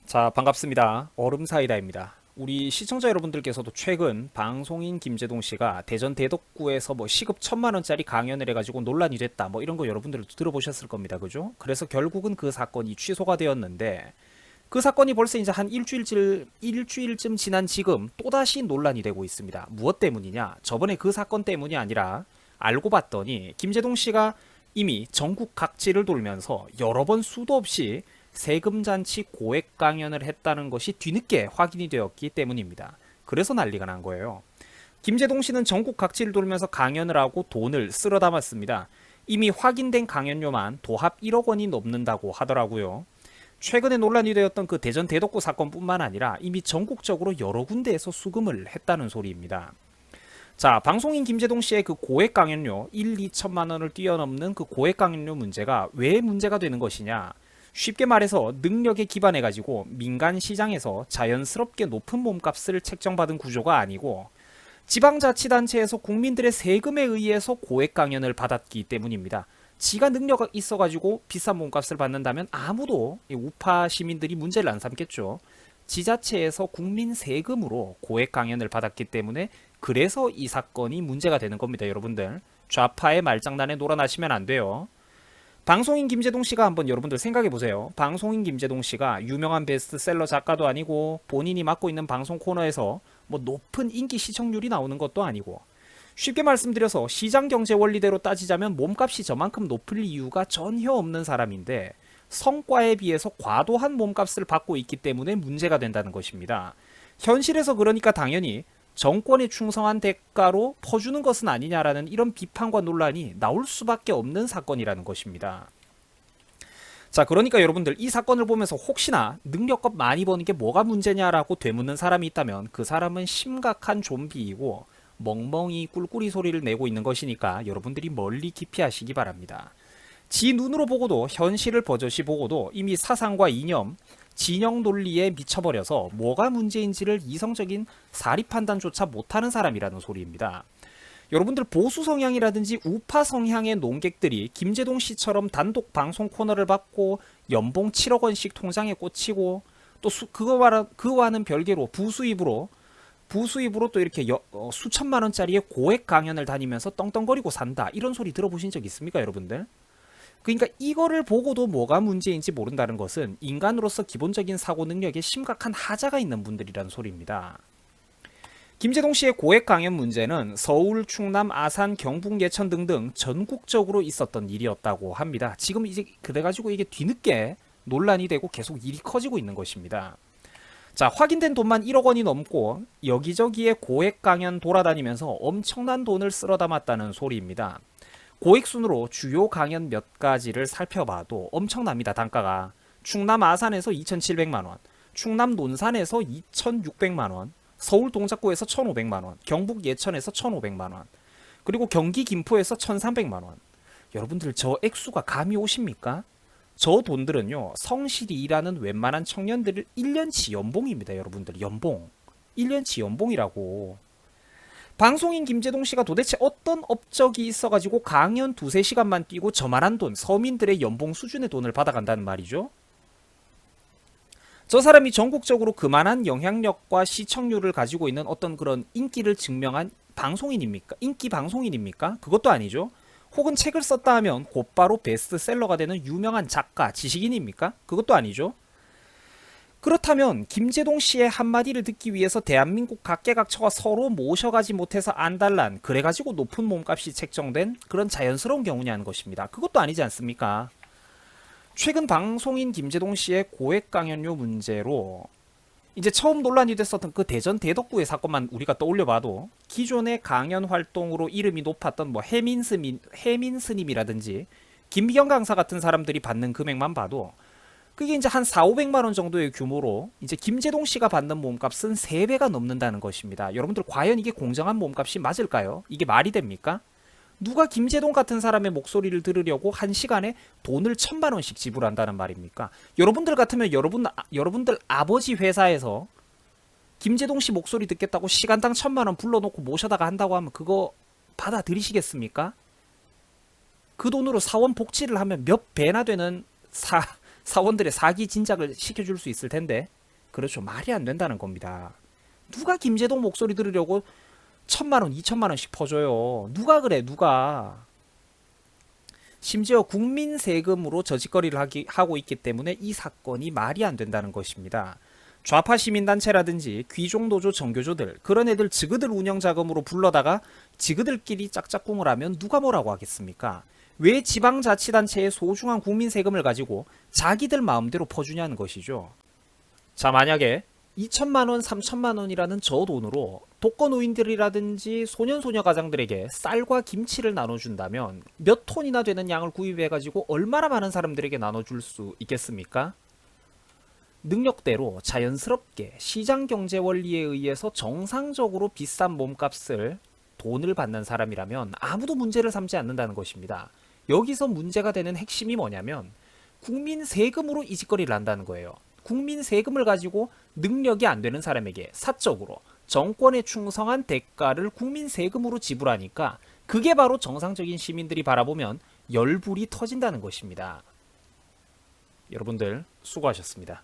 자, 반갑습니다. 얼음사이다입니다. 우리 시청자 여러분들께서도 최근 방송인 김재동 씨가 대전 대덕구에서 뭐 시급 1,000만 원짜리 강연을 해가지고 논란이 됐다. 뭐 이런 거 여러분들 들어보셨을 겁니다. 그죠? 그래서 결국은 그 사건이 취소가 되었는데 그 사건이 벌써 이제 한 일주일쯤 지난 지금 또다시 논란이 되고 있습니다. 무엇 때문이냐? 저번에 그 사건 때문이 아니라 알고 봤더니 김재동 씨가 이미 전국 각지를 돌면서 여러 번 수도 없이 세금잔치 고액 강연을 했다는 것이 뒤늦게 확인이 되었기 때문입니다. 그래서 난리가 난 거예요. 김재동 씨는 전국 각지를 돌면서 강연을 하고 돈을 쓸어 담았습니다. 이미 확인된 강연료만 도합 1억 원이 넘는다고 하더라고요. 최근에 논란이 되었던 그 대전 대덕구 사건뿐만 아니라 이미 전국적으로 여러 군데에서 수금을 했다는 소리입니다. 자, 방송인 김재동 씨의 그 고액 강연료 1, 2천만 원을 뛰어넘는 그 고액 강연료 문제가 왜 문제가 되는 것이냐? 쉽게 말해서 능력에 기반해 가지고 민간 시장에서 자연스럽게 높은 몸값을 책정받은 구조가 아니고 지방자치단체에서 국민들의 세금에 의해서 고액 강연을 받았기 때문입니다. 지가 능력이 있어가지고 비싼 몸값을 받는다면 아무도 우파 시민들이 문제를 안 삼겠죠. 지자체에서 국민 세금으로 고액 강연을 받았기 때문에 그래서 이 사건이 문제가 되는 겁니다, 여러분들. 좌파의 말장난에 놀아나시면 안 돼요. 방송인 김재동 씨가 한번 여러분들 생각해 보세요. 방송인 김재동 씨가 유명한 베스트셀러 작가도 아니고 본인이 맡고 있는 방송 코너에서 뭐 높은 인기 시청률이 나오는 것도 아니고 쉽게 말씀드려서 시장 경제 원리대로 따지자면 몸값이 저만큼 높을 이유가 전혀 없는 사람인데 성과에 비해서 과도한 몸값을 받고 있기 때문에 문제가 된다는 것입니다. 현실에서 그러니까 당연히 정권에 충성한 대가로 퍼주는 것은 아니냐라는 이런 비판과 논란이 나올 수밖에 없는 사건이라는 것입니다. 자, 그러니까 여러분들 이 사건을 보면서 혹시나 능력껏 많이 버는 게 뭐가 문제냐라고 되묻는 사람이 있다면 그 사람은 심각한 좀비이고 멍멍이 꿀꿀이 소리를 내고 있는 것이니까 여러분들이 멀리 기피하시기 바랍니다. 지 눈으로 보고도 현실을 버젓이 보고도 이미 사상과 이념, 진영 논리에 미쳐버려서 뭐가 문제인지를 이성적인 사리 판단조차 못하는 사람이라는 소리입니다. 여러분들 보수 성향이라든지 우파 성향의 논객들이 김재동 씨처럼 단독 방송 코너를 받고 연봉 7억 원씩 통장에 꽂히고 또 그와는 별개로 부수입으로 또 이렇게 수천만 원짜리의 고액 강연을 다니면서 떵떵거리고 산다. 이런 소리 들어보신 적 있습니까, 여러분들? 그러니까 이거를 보고도 뭐가 문제인지 모른다는 것은 인간으로서 기본적인 사고 능력에 심각한 하자가 있는 분들이라는 소리입니다. 김재동 씨의 고액 강연 문제는 서울, 충남, 아산, 경북, 예천 등등 전국적으로 있었던 일이었다고 합니다. 지금 이제 그래가지고 이게 뒤늦게 논란이 되고 계속 일이 커지고 있는 것입니다. 자, 확인된 돈만 1억 원이 넘고 여기저기에 고액 강연 돌아다니면서 엄청난 돈을 쓸어 담았다는 소리입니다. 고액 순으로 주요 강연 몇 가지를 살펴봐도 엄청납니다. 단가가 충남 아산에서 2,700만 원, 충남 논산에서 2,600만 원, 서울 동작구에서 1,500만 원, 경북 예천에서 1,500만 원, 그리고 경기 김포에서 1,300만 원. 여러분들 저 액수가 감이 오십니까? 저 돈들은요 성실히 일하는 웬만한 청년들을 1년치 연봉입니다. 여러분들 연봉 1년치 연봉이라고. 방송인 김재동 씨가 도대체 어떤 업적이 있어가지고 강연 두세 시간만 뛰고 저만한 돈, 서민들의 연봉 수준의 돈을 받아간다는 말이죠. 저 사람이 전국적으로 그만한 영향력과 시청률을 가지고 있는 어떤 그런 인기를 증명한 방송인입니까? 인기 방송인입니까? 그것도 아니죠. 혹은 책을 썼다 하면 곧바로 베스트셀러가 되는 유명한 작가, 지식인입니까? 그것도 아니죠. 그렇다면 김재동 씨의 한마디를 듣기 위해서 대한민국 각계각처가 서로 모셔가지 못해서 안달난, 그래가지고 높은 몸값이 책정된 그런 자연스러운 경우냐는 것입니다. 그것도 아니지 않습니까? 최근 방송인 김재동 씨의 고액 강연료 문제로 이제 처음 논란이 됐었던 그 대전 대덕구의 사건만 우리가 떠올려봐도 기존의 강연 활동으로 이름이 높았던 뭐 해민 스님이라든지 김미경 강사 같은 사람들이 받는 금액만 봐도 그게 이제 한 4, 500만 원 정도의 규모로 이제 김재동 씨가 받는 몸값은 3배가 넘는다는 것입니다. 여러분들 과연 이게 공정한 몸값이 맞을까요? 이게 말이 됩니까? 누가 김재동 같은 사람의 목소리를 들으려고 한 시간에 돈을 1,000만 원씩 지불한다는 말입니까? 여러분들 같으면 여러분들 아버지 회사에서 김재동 씨 목소리 듣겠다고 시간당 1,000만 원 불러놓고 모셔다가 한다고 하면 그거 받아들이시겠습니까? 그 돈으로 사원 복지를 하면 몇 배나 되는 사원들의 사기 진작을 시켜줄 수 있을 텐데. 그렇죠. 말이 안 된다는 겁니다. 누가 김제동 목소리 들으려고 1,000만 원, 2,000만 원씩 퍼줘요. 누가 그래, 누가. 심지어 국민 세금으로 저짓거리를 하고 있기 때문에 이 사건이 말이 안 된다는 것입니다. 좌파 시민단체라든지 귀종노조 정교조들, 그런 애들 지그들 운영자금으로 불러다가 지그들끼리 짝짝꿍을 하면 누가 뭐라고 하겠습니까? 왜 지방자치단체의 소중한 국민 세금을 가지고 자기들 마음대로 퍼주냐는 것이죠. 자, 만약에 2천만 원, 3천만 원이라는 저 돈으로 독거노인들이라든지 소년소녀 가장들에게 쌀과 김치를 나눠준다면 몇 톤이나 되는 양을 구입해가지고 얼마나 많은 사람들에게 나눠줄 수 있겠습니까? 능력대로 자연스럽게 시장 경제 원리에 의해서 정상적으로 비싼 몸값을 돈을 받는 사람이라면 아무도 문제를 삼지 않는다는 것입니다. 여기서 문제가 되는 핵심이 뭐냐면 국민 세금으로 이 짓거리를 한다는 거예요. 국민 세금을 가지고 능력이 안 되는 사람에게 사적으로 정권에 충성한 대가를 국민 세금으로 지불하니까 그게 바로 정상적인 시민들이 바라보면 열불이 터진다는 것입니다. 여러분들 수고하셨습니다.